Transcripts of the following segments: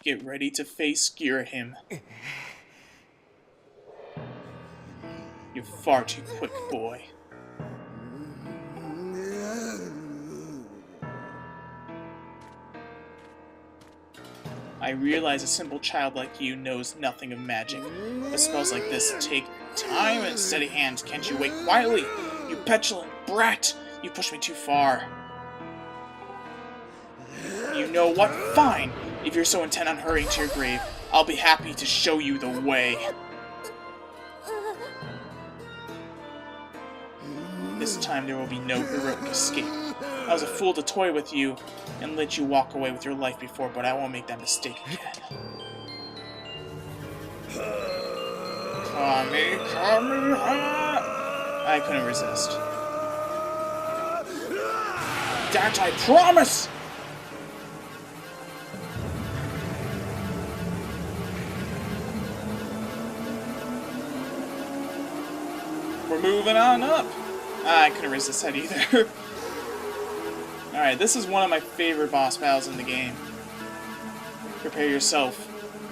Get ready to face Ghirahim. You're far too quick, boy. I realize a simple child like you knows nothing of magic, but spells like this take time and steady hands. Can't you wait quietly? You petulant brat! You pushed me too far. You know what? Fine! If you're so intent on hurrying to your grave, I'll be happy to show you the way. This time there will be no heroic escape. I was a fool to toy with you and let you walk away with your life before, but I won't make that mistake again. I couldn't resist. That I promise! We're moving on up. I couldn't resist that either. Alright, this is one of my favorite boss battles in the game. Prepare yourself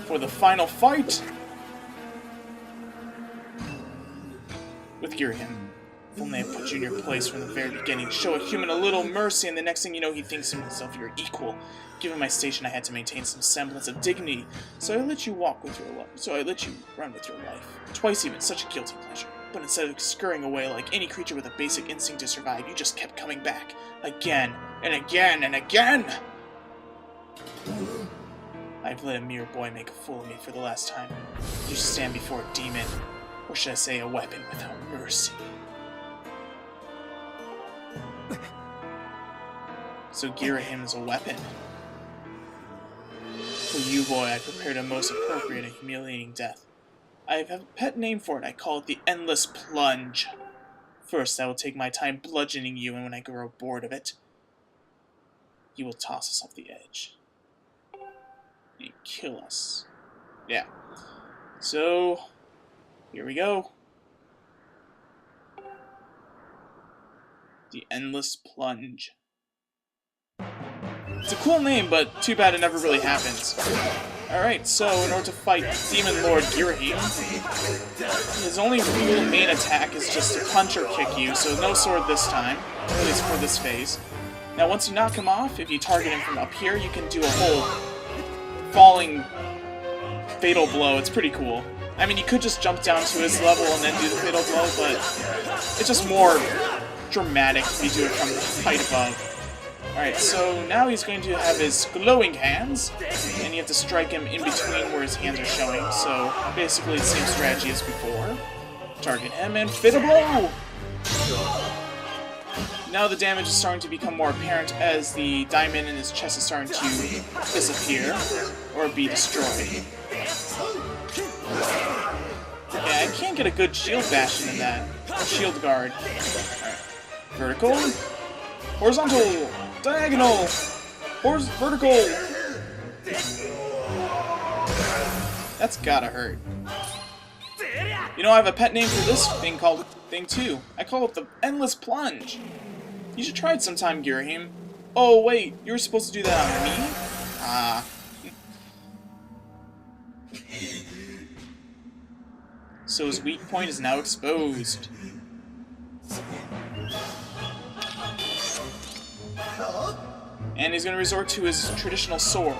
for the final fight with Ghirahim. If only I put you in your place from the very beginning. Show a human a little mercy, and the next thing you know, he thinks to himself you're equal. Given my station, I had to maintain some semblance of dignity, so I let you walk with your life. So I let you run with your life. Twice even, such a guilty pleasure. But instead of scurrying away like any creature with a basic instinct to survive, you just kept coming back. Again, and again, and again! I've let a mere boy make a fool of me for the last time. You stand before a demon, or should I say a weapon without mercy. So Ghirahim is a weapon. For you, boy, I prepared a most appropriate and humiliating death. I have a pet name for it. I call it the Endless Plunge. First, I will take my time bludgeoning you, and when I grow bored of it, you will toss us off the edge. And kill us. Yeah. So, here we go. The Endless Plunge. It's a cool name, but too bad it never really happens. Alright, so in order to fight Demon Lord Ghirahim, his only real main attack is just to punch or kick you, so no sword this time, or at least for this phase. Now once you knock him off, if you target him from up here, you can do a whole falling fatal blow. It's pretty cool. I mean, you could just jump down to his level and then do the fatal blow, but it's just more dramatic if you do it from the height above. Alright, so now he's going to have his glowing hands, and you have to strike him in between where his hands are showing, so basically the same strategy as before. Target him and fatal blow! Now the damage is starting to become more apparent as the diamond in his chest is starting to disappear, or be destroyed. Yeah, I can't get a good shield bastion in that. Or shield guard. Alright. Vertical. Horizontal. Diagonal. Vertical. That's gotta hurt. You know, I have a pet name for this thing too. I call it the Endless Plunge. You should try it sometime, Ghirahim. Oh wait, you were supposed to do that on me? Ah. So his weak point is now exposed. And he's going to resort to his traditional sword.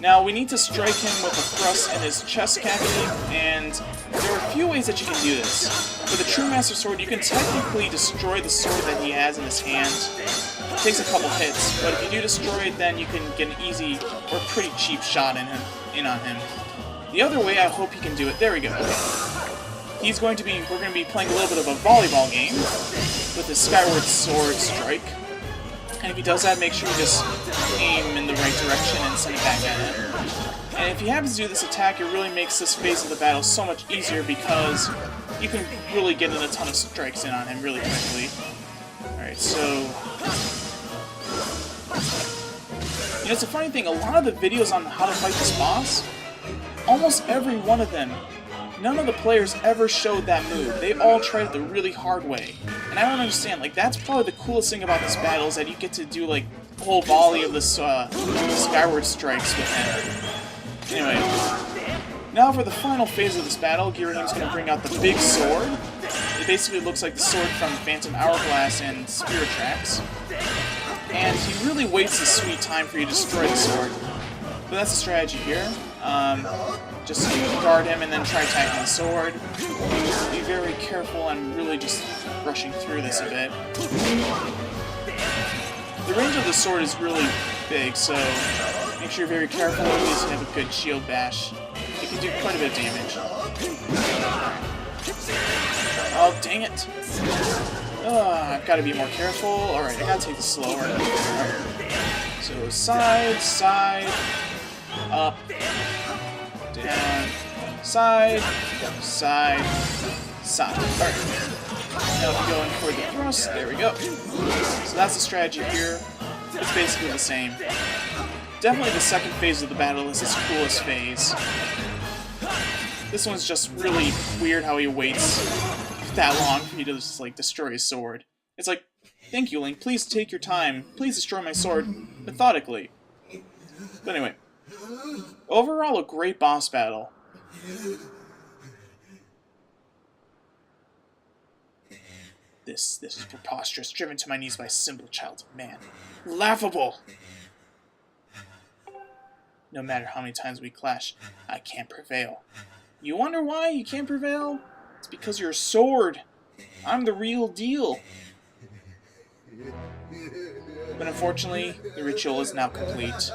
Now, we need to strike him with a thrust in his chest cavity, and there are a few ways that you can do this. With a True Master Sword, you can technically destroy the sword that he has in his hand. It takes a couple hits, but if you do destroy it, then you can get an easy or pretty cheap shot in on him. The other way, I hope he can do it. There we go. Okay. We're going to be playing a little bit of a volleyball game with his Skyward Sword strike. And if he does that, make sure you just aim in the right direction and send it back at him. And if he happens to do this attack, it really makes this phase of the battle so much easier because you can really get in a ton of strikes in on him really quickly. Alright, so... You know, it's a funny thing, a lot of the videos on how to fight this boss, almost every one of them, none of the players ever showed that move. They all tried it the really hard way. And I don't understand, like, that's probably the coolest thing about this battle is that you get to do, like, a whole volley of this Skyward strikes with him. Anyway, now for the final phase of this battle, Ghirahim's going to bring out the big sword. It basically looks like the sword from Phantom Hourglass and Spirit Tracks. And he really waits his sweet time for you to destroy the sword. But that's the strategy here. Just guard him and then try attacking the sword. Be very careful. I'm really just rushing through this a bit. The range of the sword is really big, so make sure you're very careful. At least have a good shield bash. It can do quite a bit of damage. Oh, dang it. I've got to be more careful. Alright, I gotta take this slower. Alright. So, side, side, up, down, side, side, side. Alright. Now if you go in for the thrust, there we go. So that's the strategy here. It's basically the same. Definitely the second phase of the battle is his coolest phase. This one's just really weird how he waits that long for you to just, like, destroy his sword. It's like, thank you, Link, please take your time. Please destroy my sword methodically. But anyway, overall a great boss battle. This is preposterous, driven to my knees by a simple child of man. Laughable! No matter how many times we clash, I can't prevail. You wonder why you can't prevail? It's because you're a sword. I'm the real deal. But unfortunately, the ritual is now complete.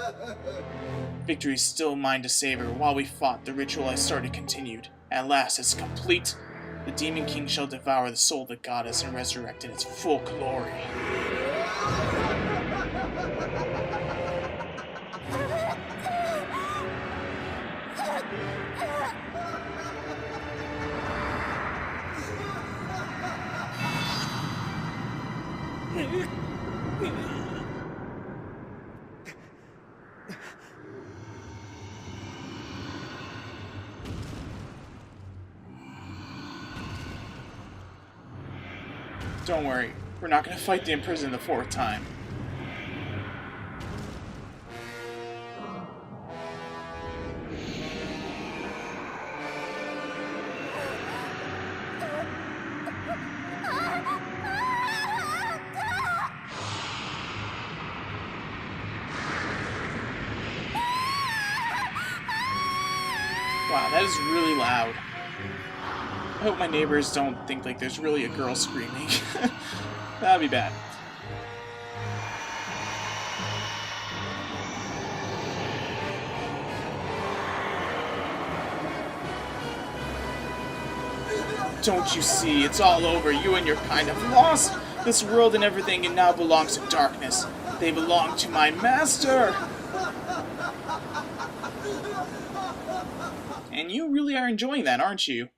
Victory is still mine to savor. While we fought, the ritual I started continued. At last, it's complete. The Demon King shall devour the soul of the goddess and resurrect in its full glory. Don't worry, we're not going to fight the imprisoned the fourth time. Wow, that is really loud. I hope my neighbors don't think like there's really a girl screaming. That'd be bad. Don't you see? It's all over. You and your kind have lost. This world and everything it now belongs to darkness. They belong to my master. And you really are enjoying that, aren't you?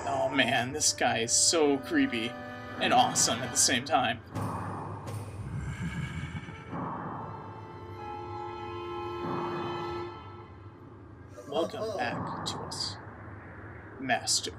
Oh man, this guy is so creepy and awesome at the same time. Welcome back to us, Master.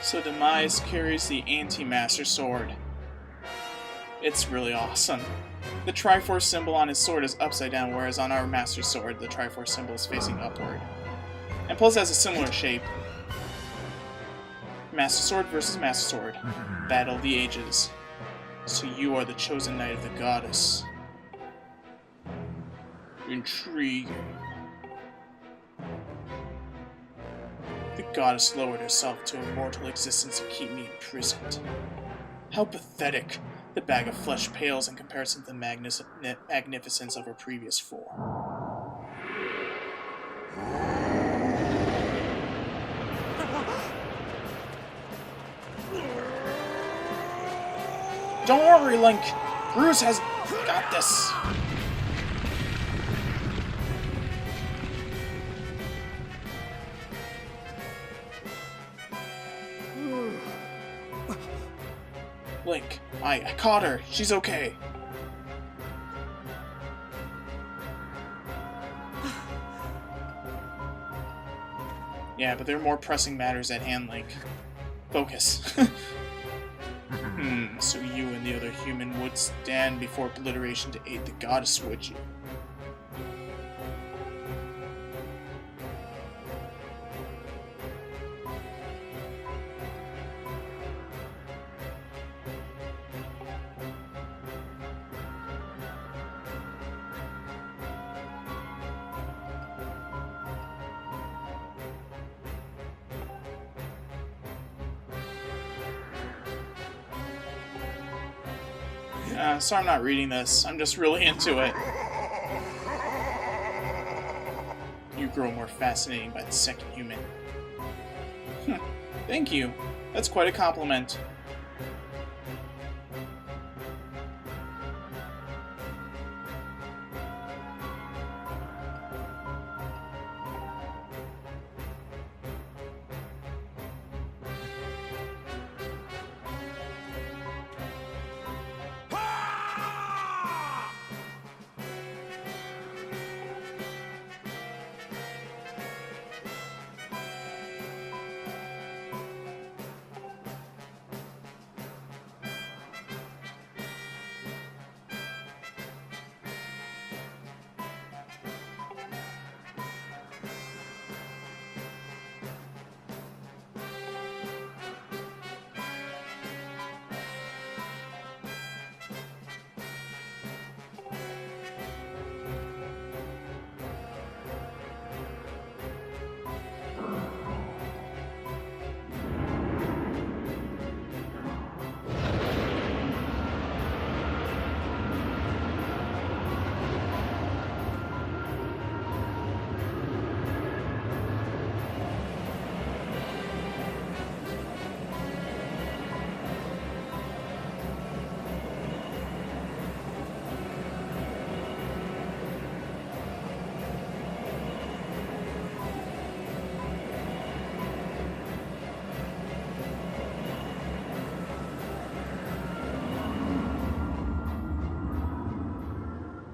So DEMISE carries the Anti-Master Sword. It's really awesome. The Triforce symbol on his sword is upside down, whereas on our Master Sword, the Triforce symbol is facing upward. And plus it has a similar shape. Master Sword versus Master Sword. Battle of the Ages. So you are the chosen knight of the goddess. Intriguing. The goddess lowered herself to a mortal existence to keep me imprisoned. How pathetic! The bag of flesh pales in comparison to the magnificence of her previous form. Don't worry, Link! Bruce has got this! Link, I caught her. She's okay. Yeah, but there are more pressing matters at hand, Link. Focus. So you and the other human would stand before obliteration to aid the goddess, would you? Sorry I'm not reading this. I'm just really into it. You grow more fascinating by the second human. Thank you. That's quite a compliment.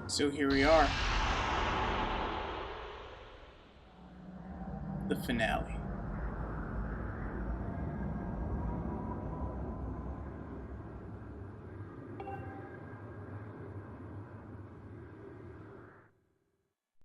So here we are. The finale.